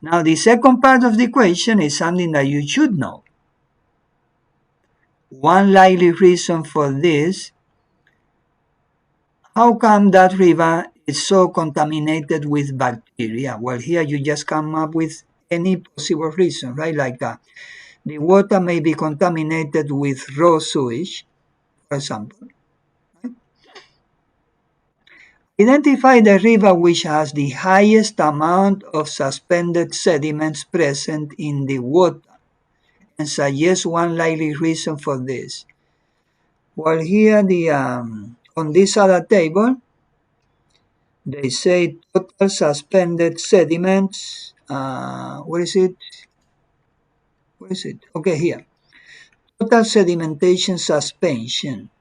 Now the second part of the question is something that you should know. One likely reason for this, how come that river is so contaminated with bacteria? Well, here you just come up with any possible reason, right? Like the water may be contaminated with raw sewage, for example. Identify the river which has the highest amount of suspended sediments present in the water and suggest one likely reason for this. Well, here on this other table, they say total suspended sediments. Where is it? Where is it? Okay, here. Total sedimentation suspension.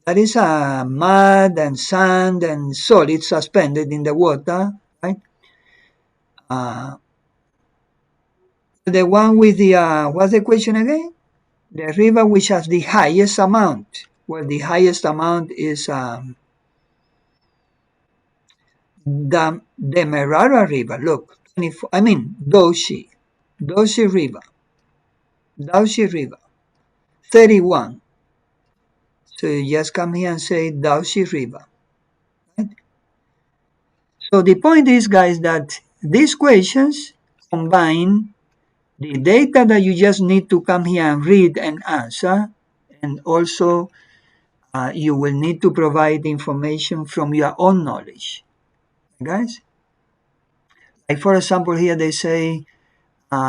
That is mud and sand and solids suspended in the water, right? Uh, the one with the, what's the question again? The river which has the highest amount. Well, the highest amount is the Merara River. Look, 24, I mean, Doshi River. Daushi River, 31. So you just come here and say Daushi River. Right? So the point is, guys, that these questions combine the data that you just need to come here and read and answer, and also you will need to provide information from your own knowledge. Guys, like for example, here they say,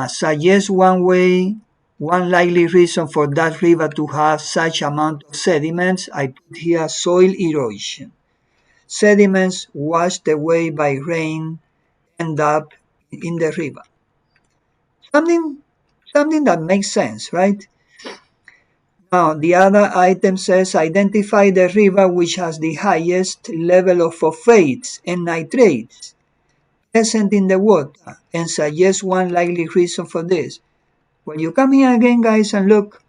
suggest one likely reason for that river to have such amount of sediments. I put here soil erosion. Sediments washed away by rain end up in the river. Something, something that makes sense, right? Now, the other item says identify the river which has the highest level of phosphates and nitrates present in the water and suggest one likely reason for this. When you come here again, guys, and look,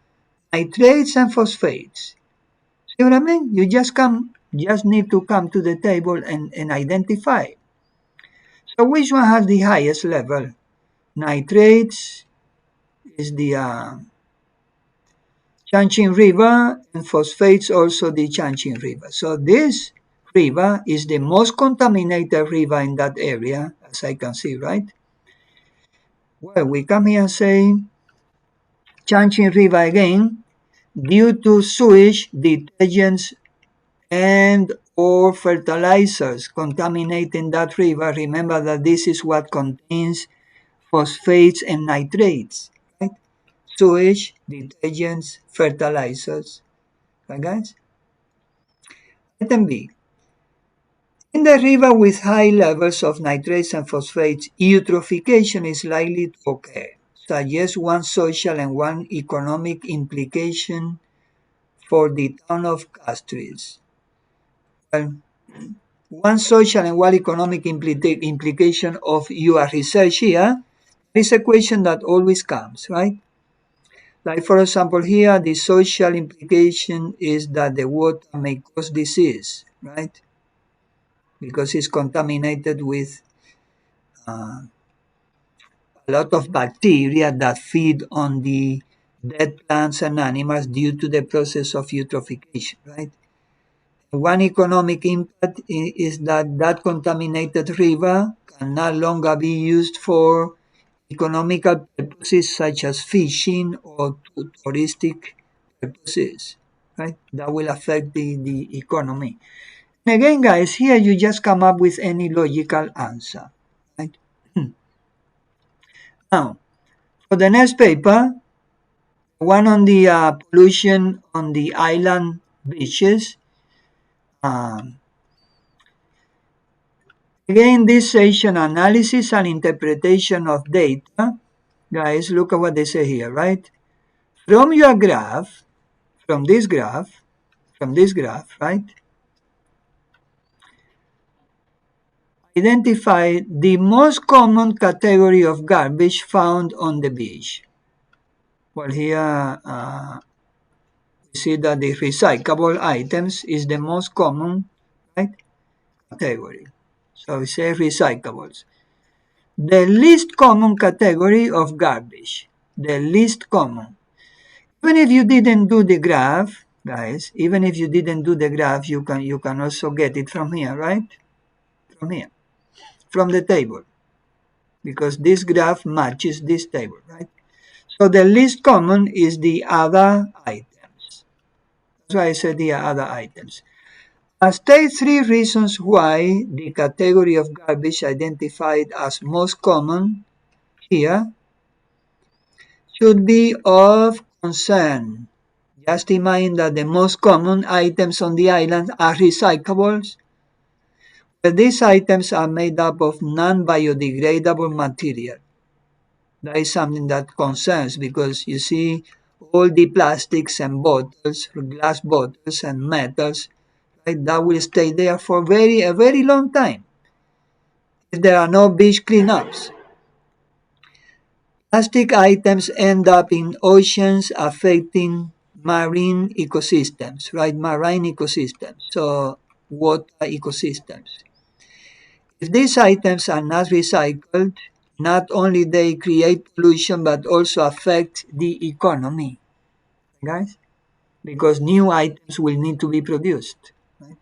nitrates and phosphates. See what I mean? Just need to come to the table and identify. So which one has the highest level? Nitrates is the Changqing River, and phosphates also the Changqing River. So this river is the most contaminated river in that area, as I can see, right? Well, we come here and say Changqing River again, due to sewage, detergents, and or fertilizers contaminating that river. Remember that this is what contains phosphates and nitrates, right? Sewage, detergents, fertilizers. Right, guys? Item B. In the river with high levels of nitrates and phosphates, eutrophication is likely to occur. Suggest one social and one economic implication for the town of Castries. Well, one social and one economic implication of your research here is a question that always comes, right? Like for example here, the social implication is that the water may cause disease, right? Because it's contaminated with uh, a lot of bacteria that feed on the dead plants and animals due to the process of eutrophication, right? One economic impact is that that contaminated river can no longer be used for economical purposes such as fishing or touristic purposes, right? That will affect the economy. And again, guys, here you just come up with any logical answer, right? Now, for the next paper, one on the pollution on the island beaches, Um, Again, this session analysis and interpretation of data. Guys, look at what they say here, right? From your graph, from this graph, right? Identify the most common category of garbage found on the beach. Well, here we see that the recyclable items is the most common, right, category. So we say recyclables. The least common category of garbage. The least common. Even if you didn't do the graph, guys, even if you didn't do the graph, you can also get it from here, right? From here, from the table, because this graph matches this table, right? So the least common is the other items. That's why I said the other items. State three reasons why the category of garbage identified as most common here should be of concern. Just imagine that the most common items on the island are recyclables. But these items are made up of non-biodegradable material. That is something that concerns because you see all the plastics and bottles, glass bottles and metals, right, that will stay there for a very long time if there are no beach cleanups. Plastic items end up in oceans affecting marine ecosystems, right? Marine ecosystems, so water ecosystems. If these items are not recycled, not only they create pollution but also affect the economy, guys, because new items will need to be produced. Right?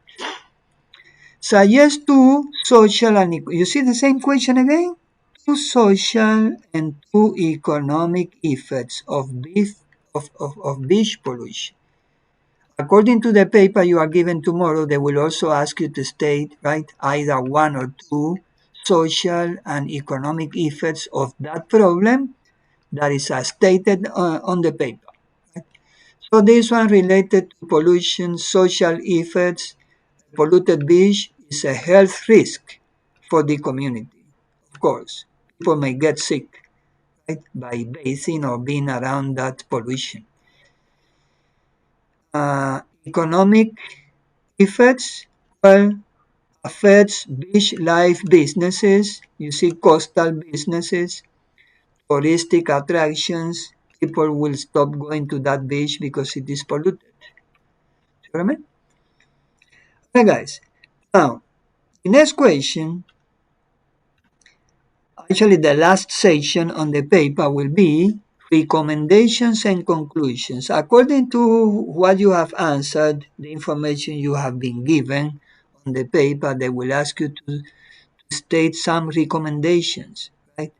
Suggest two social and you see the same question again? Two social and two economic effects of beach pollution. According to the paper you are given tomorrow, they will also ask you to state, right, either one or two social and economic effects of that problem that is stated on the paper. So this one related to pollution, social effects. Polluted beach is a health risk for the community. Of course, people may get sick, right, by bathing or being around that pollution. Economic effects, well, affects beach life businesses. You see coastal businesses, touristic attractions. People will stop going to that beach because it is polluted. See what I mean? Okay, guys. Now, the next question, actually the last section on the paper will be recommendations and conclusions. According to what you have answered, the information you have been given on the paper, they will ask you to state some recommendations, right?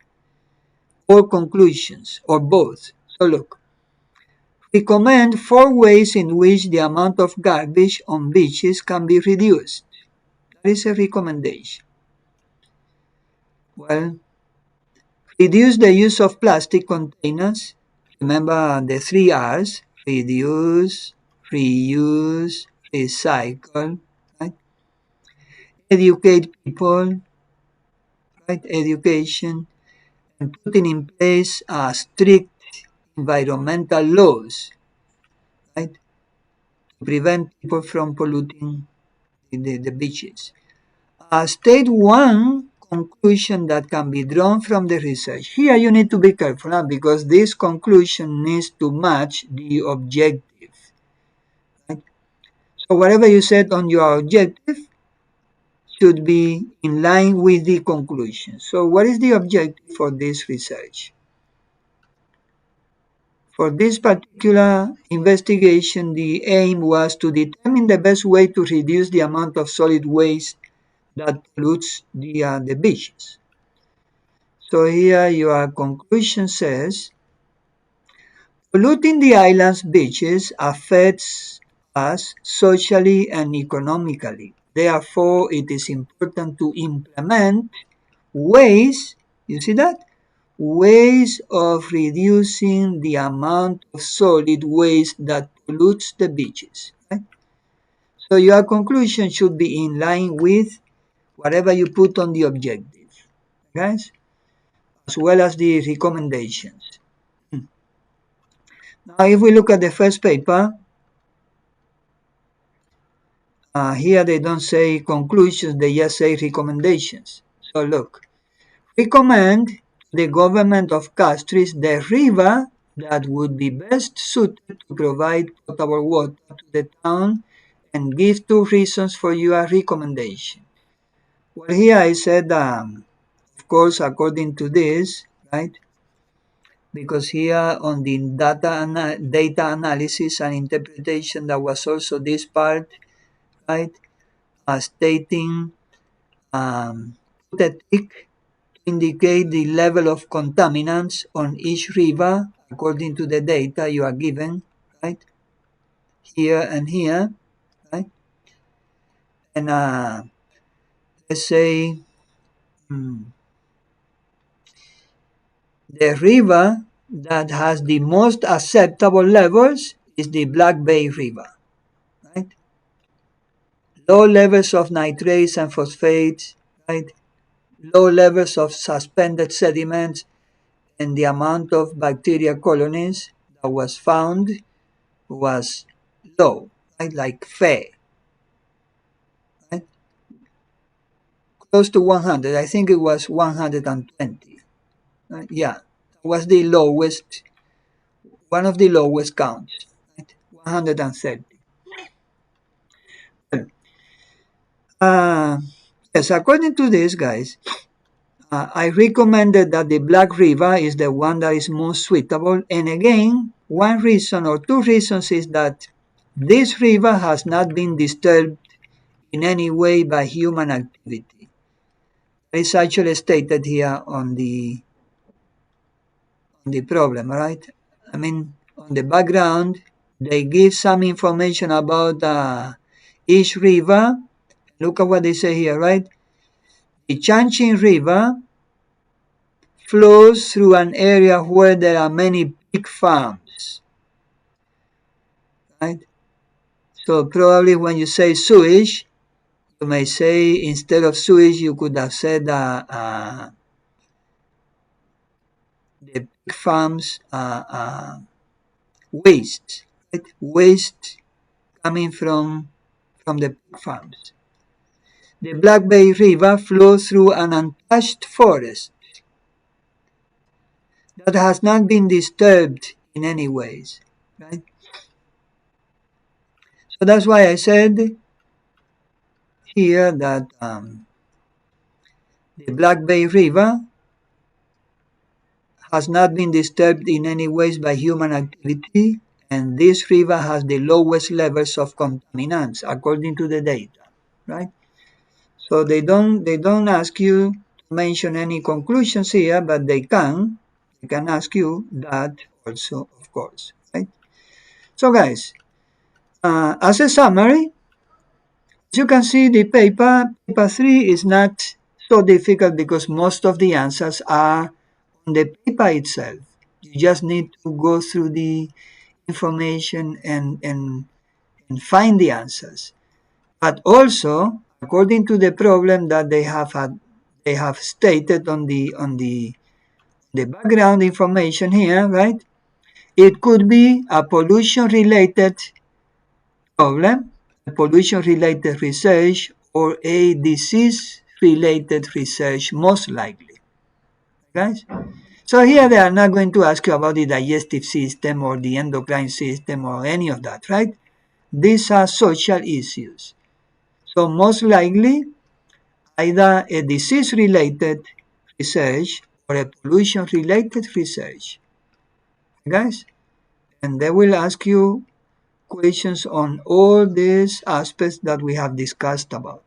Or conclusions, or both. So look, recommend 4 ways in which the amount of garbage on beaches can be reduced. That is a recommendation. Well, reduce the use of plastic containers. Remember the 3 R's: reduce, reuse, recycle, right? Educate people, right? Education, and putting in place strict environmental laws, right? To prevent people from polluting the beaches. State one conclusion that can be drawn from the research. Here you need to be careful because this conclusion needs to match the objective. Right? So whatever you said on your objective should be in line with the conclusion. So what is the objective for this research? For this particular investigation, the aim was to determine the best way to reduce the amount of solid waste that pollutes the beaches. So here your conclusion says, polluting the island's beaches affects us socially and economically. Therefore, it is important to implement ways, you see that? Ways of reducing the amount of solid waste that pollutes the beaches. Right? So your conclusion should be in line with whatever you put on the objective, guys, as well as the recommendations. Now, if we look at the first paper, here they don't say conclusions, they just say recommendations. So look, recommend the government of countries the river that would be best suited to provide potable water to the town and give 2 reasons for your recommendation. Well, here I said, of course, according to this, right? Because here on the data analysis and interpretation, that was also this part, right? Stating, put a tick to indicate the level of contaminants on each river according to the data you are given, right? Here and here, right? And let's say the river that has the most acceptable levels is the Black Bay River, right? Low levels of nitrates and phosphates, right? Low levels of suspended sediments, and the amount of bacteria colonies that was found was low, right? Like Fe, right? Close to 100. I think it was 120. Right? Yeah, was the lowest, one of the lowest counts, right? 130. Uh, yes, according to this, guys, I recommended that the Black River is the one that is most suitable. And again, one reason or 2 reasons is that this river has not been disturbed in any way by human activity. It's actually stated here on the problem, right? I mean, on the background, they give some information about each river. Look at what they say here, right? The Chanchin River flows through an area where there are many pig farms, right? So probably when you say sewage, you may say instead of sewage, you could have said the pig farms waste, right? Waste coming from the pig farms. The Black Bay River flows through an untouched forest that has not been disturbed in any ways, right? So that's why I said here that the Black Bay River has not been disturbed in any ways by human activity, and this river has the lowest levels of contaminants according to the data, right? So they don't ask you to mention any conclusions here, but they can ask you that also, of course, right? So guys, as a summary, as you can see, the paper 3 is not so difficult because most of the answers are on the paper itself. You just need to go through the information and find the answers. But also, according to the problem that they have stated on the background information here, right? It could be a pollution related problem, a pollution related research, or a disease related research, most likely. Guys? So here they are not going to ask you about the digestive system or the endocrine system or any of that, right? These are social issues. So most likely either a disease related research or a pollution related research. Guys? And they will ask you questions on all these aspects that we have discussed about.